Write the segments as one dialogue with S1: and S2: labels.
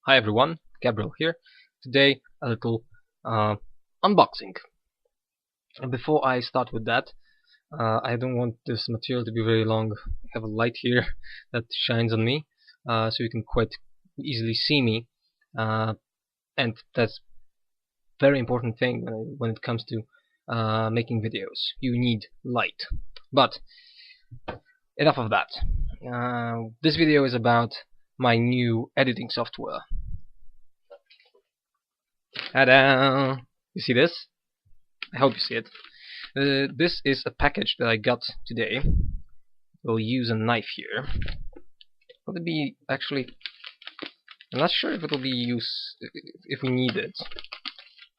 S1: Hi everyone, Gabriel here. Today a little unboxing. And before I start with that, I don't want this material to be very long. I have a light here that shines on me, so you can quite easily see me. And that's a very important thing when it comes to making videos. You need light. But enough of that. This video is about my new editing software. Ta-da! You see this? I hope you see it. This is a package that I got today. We'll use a knife here. Will it be actually? I'm not sure if it'll be used if we need it.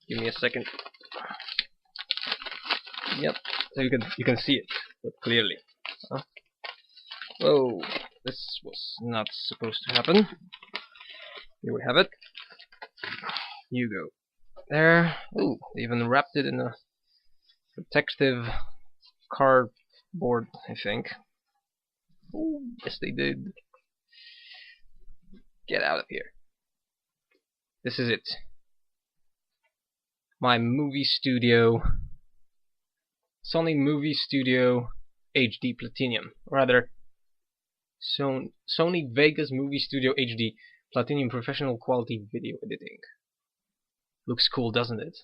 S1: Give me a second. Yep, so you can see it but clearly. Whoa, this was not supposed to happen. Here we have it. You go. There. Ooh, they even wrapped it in a protective cardboard, I think. Ooh, yes they did. Get out of here. This is it. My movie studio, Sony Movie Studio HD Platinum. Rather, Sony Vegas Movie Studio HD Platinum Professional Quality Video Editing. Looks cool, doesn't it?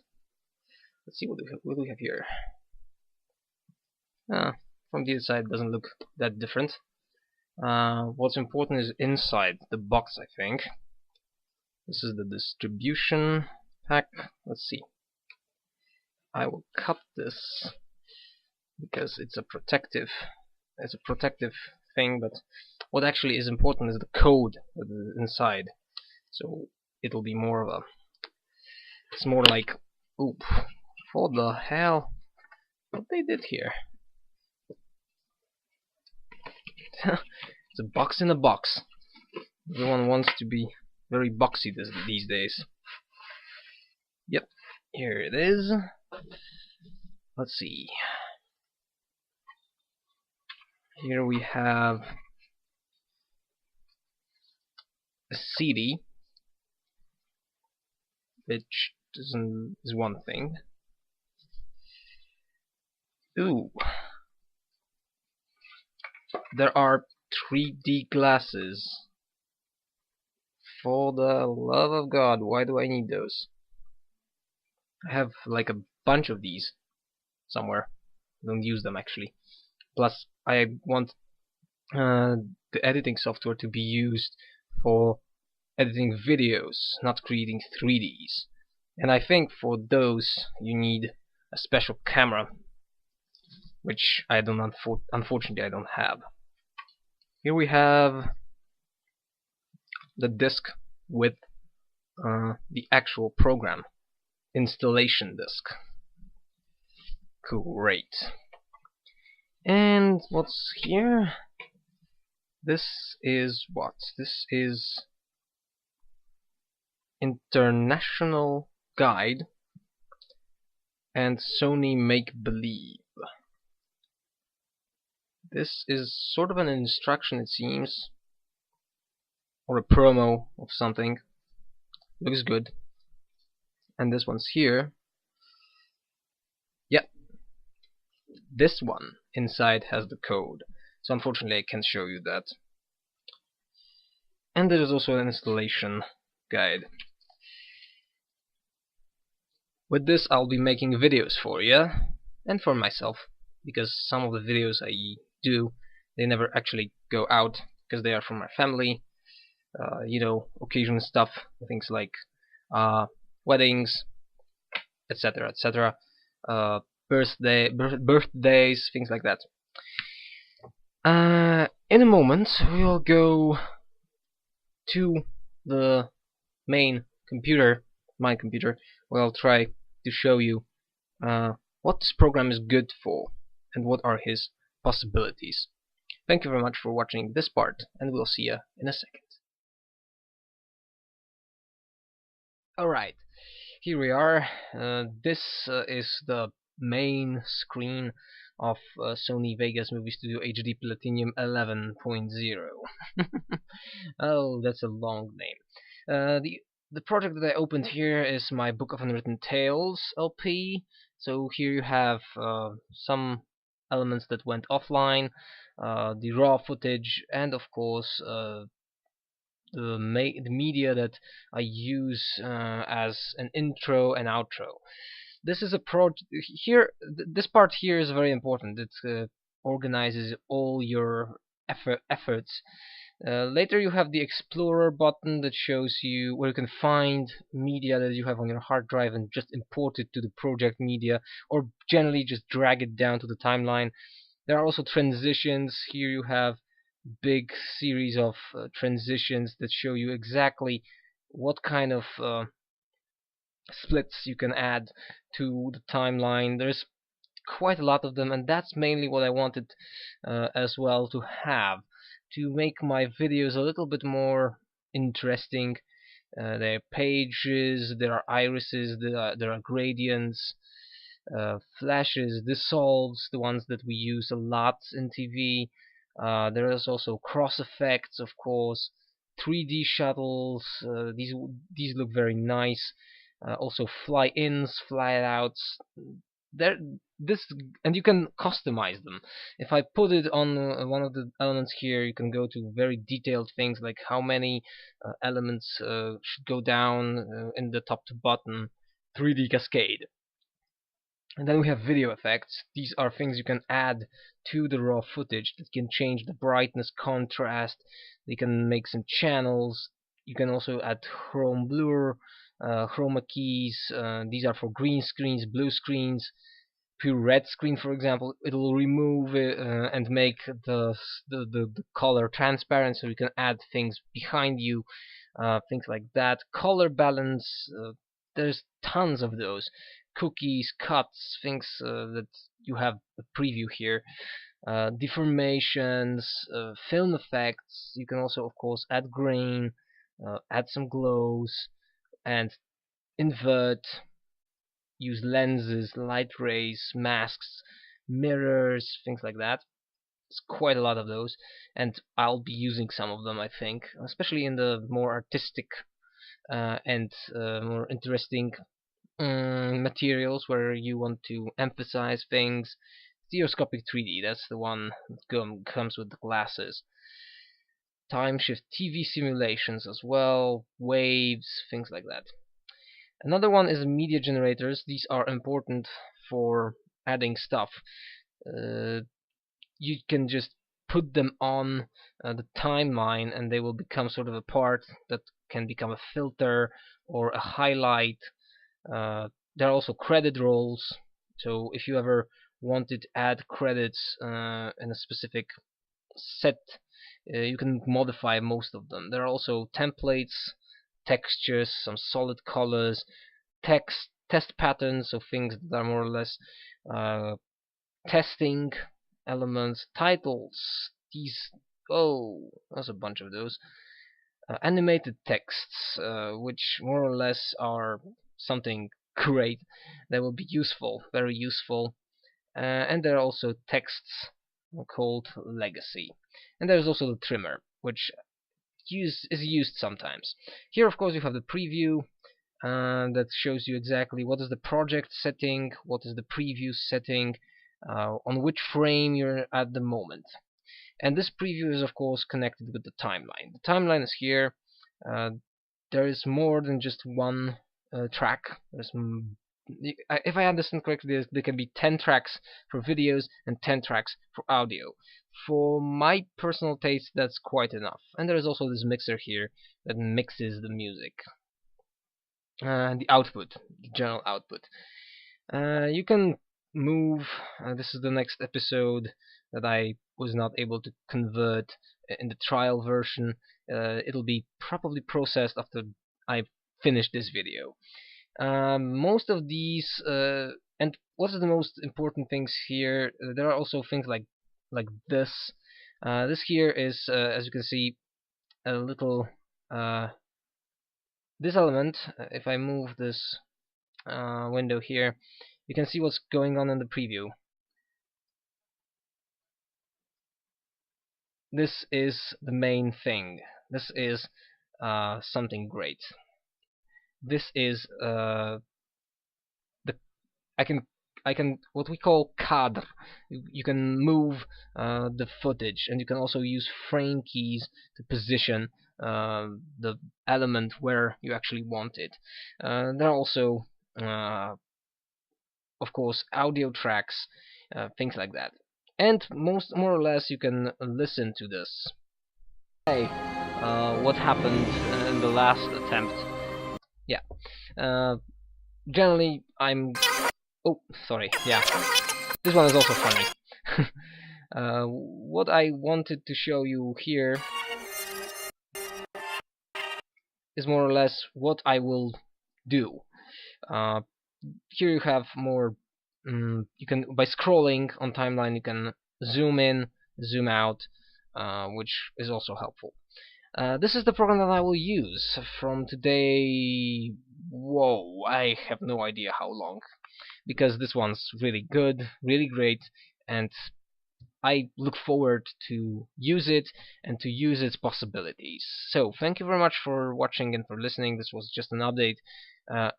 S1: Let's see what we have here. From the inside, it doesn't look that different. What's important is inside the box, I think. This is the distribution pack. Let's see. I will cut this because it's a protective thing, but what actually is important is the code that is inside. So it'll be more of a, it's more like, oop, what the hell? What they did here? It's a box in a box. Everyone wants to be very boxy these days. Yep, here it is. Let's see. Here we have a CD, which is one thing. Ooh. There are 3D glasses. For the love of God, why do I need those? I have like a bunch of these somewhere. I don't use them actually. Plus, I want the editing software to be used for editing videos, not creating 3Ds. And I think for those you need a special camera, which I don't unfortunately I don't have. Here we have the disk with the actual program, installation disk. Great. And what's here? This is what? This is International Guide and Sony Make Believe. This is sort of an instruction, it seems, or a promo of something. Looks good. And this one's here. Yep. This one inside has the code. So unfortunately I can't show you that. And there is also an installation guide. With this I'll be making videos for you and for myself, because some of the videos I do, they never actually go out because they are from my family. You know, occasion stuff, things like weddings, etc., etc., birthdays, things like that. In a moment we'll go to the main computer, my computer, where I'll try to show you what this program is good for and what are his possibilities. Thank you very much for watching this part, and we'll see you in a second. Alright, here we are. This is the main screen of Sony Vegas Movie Studio HD Platinum 11.0. Oh, that's a long name. The project that I opened here is my Book of Unwritten Tales LP. So here you have some elements that went offline, the raw footage, and of course the media that I use as an intro and outro. This is a project here. This part here is very important. It organizes all your efforts. Later you have the Explorer button that shows you where you can find media that you have on your hard drive and just import it to the project media, or generally just drag it down to the timeline. There are also transitions. Here you have big series of transitions that show you exactly what kind of splits you can add to the timeline. There's quite a lot of them, and that's mainly what I wanted as well to have, to make my videos a little bit more interesting. There are pages, there are irises, there are gradients, flashes, dissolves, the ones that we use a lot in TV. There is also cross effects, of course, 3D shuttles. These look very nice. Also fly-ins, fly-outs. There, this, and you can customize them. If I put it on one of the elements here, you can go to very detailed things like how many elements should go down in the top to bottom, 3D cascade. And then we have video effects. These are things you can add to the raw footage that can change the brightness, contrast. They can make some channels. You can also add chrome blur, chroma keys. These are for green screens, blue screens, pure red screen, for example. It will remove and make the color transparent, so you can add things behind you, things like that. Color balance. There's tons of those. Cookies, cuts, things that you have a preview here. Deformations, film effects. You can also, of course, add grain, add some glows, and invert. Use lenses, light rays, masks, mirrors, things like that. It's quite a lot of those, and I'll be using some of them, I think, especially in the more artistic and more interesting materials where you want to emphasize things. Stereoscopic 3D, that's the one that comes with the glasses. Time shift TV simulations as well, waves, things like that. Another one is media generators. These are important for adding stuff. You can just put them on the timeline and they will become sort of a part that can become a filter or a highlight. There are also credit rolls, so if you ever wanted to add credits in a specific set, you can modify most of them. There are also templates, textures, some solid colors, test patterns, so things that are more or less testing elements, titles. There's a bunch of those. Animated texts, which more or less are something great. They will be useful, very useful. And there are also texts called legacy. And there's also the trimmer, which is used sometimes. Here, of course, you have the preview that shows you exactly what is the project setting, what is the preview setting, on which frame you're at the moment. And this preview is, of course, connected with the timeline. The timeline is here. There is more than just one track. If I understand correctly, there can be 10 tracks for videos and 10 tracks for audio. For my personal taste, that's quite enough. And there is also this mixer here that mixes the music. The output, the general output. You can move. This is the next episode that I was not able to convert in the trial version. It'll be probably processed after I finish this video. Most of these, and what are the most important things here? There are also things like this. This here is, as you can see, a little. This element. If I move this window here, you can see what's going on in the preview. This is the main thing. This is something great. This is the I can what we call cadre. You can move the footage, and you can also use frame keys to position the element where you actually want it. There are also of course audio tracks, things like that, and more or less you can listen to this. Hey, what happened in the last attempt? Yeah, generally I'm oh, sorry, yeah, this one is also funny. What I wanted to show you here is more or less what I will do. Uh, Here you have more. You can, by scrolling on timeline, you can zoom in, zoom out, which is also helpful. This is the program that I will use from today. Whoa, I have no idea how long, because this one's really good, really great, and I look forward to use it and to use its possibilities. So thank you very much for watching and for listening. This was just an update, uh,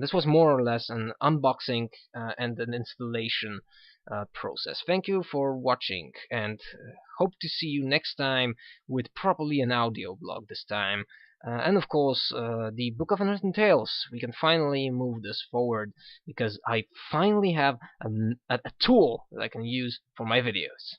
S1: this was more or less an unboxing and an installation process. Thank you for watching, and hope to see you next time with probably an audio blog this time. And of course, the Book of Unwritten Tales. We can finally move this forward because I finally have a tool that I can use for my videos.